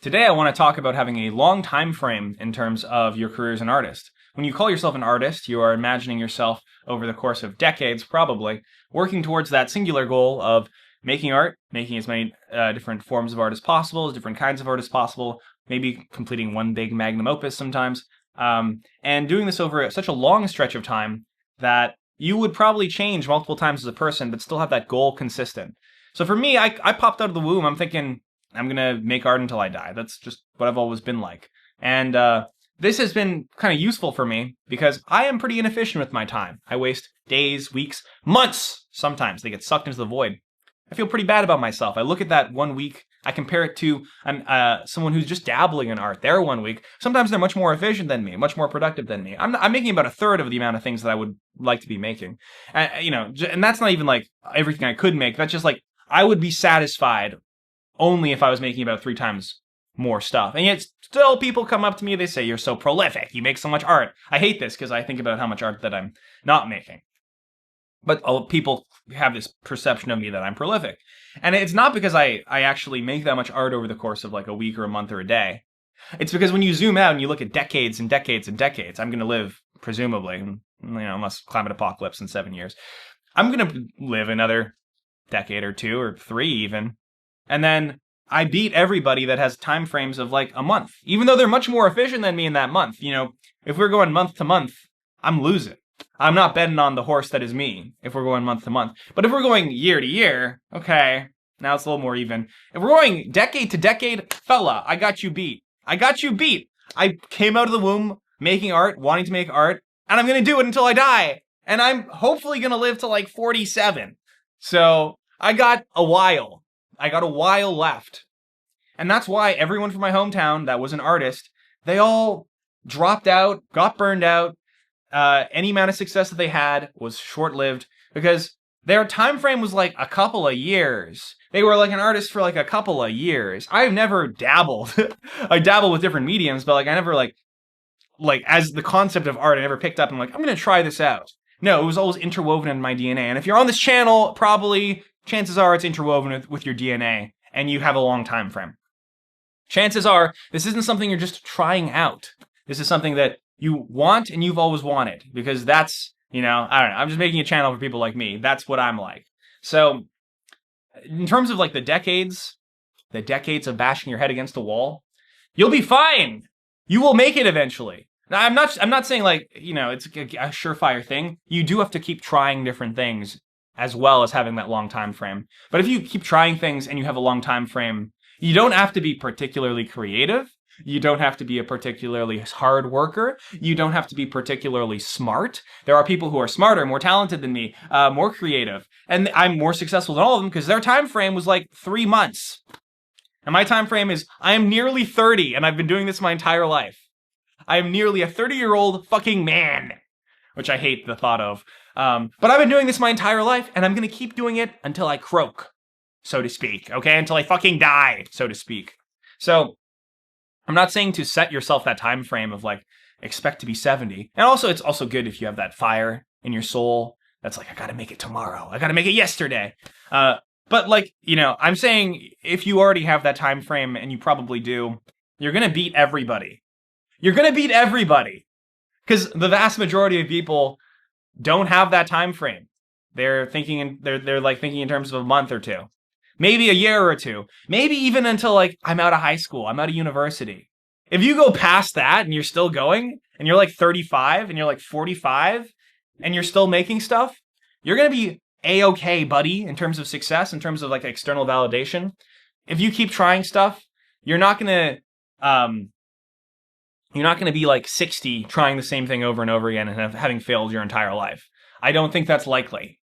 Today I want to talk about having a long time frame in terms of your career as an artist. When you call yourself an artist, you are imagining yourself over the course of decades, probably, working towards that singular goal of making art, making as many different forms of art as possible, as different kinds of art as possible, maybe completing one big magnum opus sometimes, and doing this over such a long stretch of time that you would probably change multiple times as a person, but still have that goal consistent. So for me, I popped out of the womb, I'm thinking, I'm going to make art until I die. That's just what I've always been like. And this has been kind of useful for me because I am pretty inefficient with my time. I waste days, weeks, months. Sometimes they get sucked into the void. I feel pretty bad about myself. I look at that 1 week. I compare it to someone who's just dabbling in art. Their 1 week. Sometimes they're much more efficient than me, much more productive than me. I'm making about a third of the amount of things that I would like to be making. And that's not even like everything I could make. That's just like I would be satisfied only if I was making about 3 times more stuff. And yet still people come up to me, they say, you're so prolific, you make so much art. I hate this because I think about how much art that I'm not making. But people have this perception of me that I'm prolific. And it's not because I actually make that much art over the course of like a week or a month or a day. It's because when you zoom out and you look at decades and decades and decades, I'm going to live, presumably, unless climate apocalypse in 7 years, I'm going to live another decade or 2 or 3 even. And then I beat everybody that has time frames of like a month, even though they're much more efficient than me in that month. If we're going month to month, I'm losing. I'm not betting on the horse that is me if we're going month to month. But if we're going year to year, okay, now it's a little more even. If we're going decade to decade, fella, I got you beat. I got you beat. I came out of the womb making art, wanting to make art, and I'm going to do it until I die. And I'm hopefully going to live to like 47. So I got a while. I got a while left. And that's why everyone from my hometown that was an artist, they all dropped out, got burned out. Any amount of success that they had was short-lived because their time frame was like a couple of years. They were like an artist for like a couple of years. I've never dabbled. I dabbled with different mediums, but like I never like as the concept of art, I never picked up and like, I'm going to try this out. No, it was always interwoven in my DNA. And if you're on this channel, probably chances are it's interwoven with your DNA and you have a long time frame. Chances are this isn't something you're just trying out. This is something that you want and you've always wanted because that's, I don't know, I'm just making a channel for people like me. That's what I'm like. So in terms of like the decades of bashing your head against a wall, you'll be fine. You will make it eventually. Now, I'm not saying like, it's a surefire thing. You do have to keep trying different things as well as having that long time frame. But if you keep trying things and you have a long time frame, you don't have to be particularly creative. You don't have to be a particularly hard worker. You don't have to be particularly smart. There are people who are smarter, more talented than me, more creative. And I'm more successful than all of them because their time frame was like 3 months. And my time frame is, I am nearly 30 and I've been doing this my entire life. I am nearly a 30-year-old fucking man, which I hate the thought of. But I've been doing this my entire life, and I'm going to keep doing it until I croak, so to speak, okay? Until I fucking die, so to speak. So, I'm not saying to set yourself that time frame of, like, expect to be 70. And also, it's also good if you have that fire in your soul that's like, I gotta make it tomorrow. I gotta make it yesterday. But, like, I'm saying if you already have that time frame, and you probably do, you're going to beat everybody. You're going to beat everybody. Because the vast majority of people don't have that time frame. They're thinking they're like thinking in terms of a month or 2. Maybe a year or 2. Maybe even until like I'm out of high school, I'm out of university. If you go past that and you're still going and you're like 35 and you're like 45 and you're still making stuff, you're going to be A-okay, buddy, in terms of success, in terms of like external validation. If you keep trying stuff, you're not going to be like 60 trying the same thing over and over again and having failed your entire life. I don't think that's likely.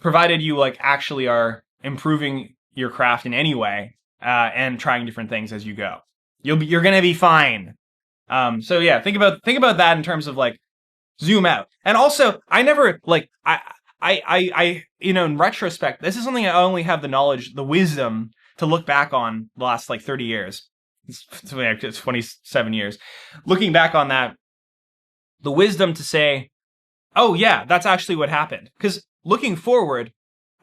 Provided you like actually are improving your craft in any way and trying different things as you go. You're going to be fine. So yeah, think about that in terms of like zoom out. And also, I never like in retrospect, this is something I only have the knowledge, the wisdom to look back on the last like 30 years. It's 27 years. Looking back on that, the wisdom to say, oh yeah, that's actually what happened. Because looking forward,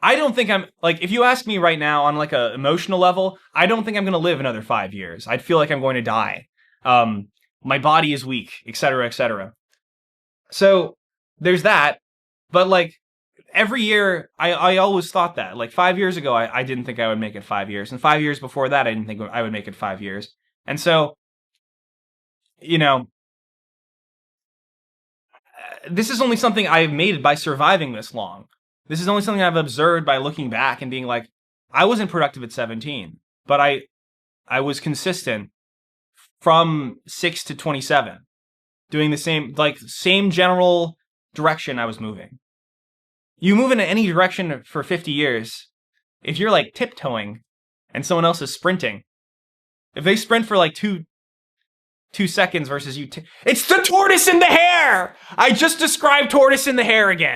I don't think I'm like, if you ask me right now on like a emotional level, I don't think I'm going to live another 5 years. I'd feel like I'm going to die. Um, my body is weak, etc., etc. So there's that. But like every year, I always thought that. Like 5 years ago, I didn't think I would make it 5 years. And 5 years before that, I didn't think I would make it 5 years. And so, you know, this is only something I've made by surviving this long. This is only something I've observed by looking back and being like, I wasn't productive at 17, but I was consistent from 6 to 27, doing the same general direction I was moving. You move in any direction for 50 years, if you're like tiptoeing and someone else is sprinting, if they sprint for like 2 seconds versus you, it's the tortoise and the hare! I just described tortoise and the hare again.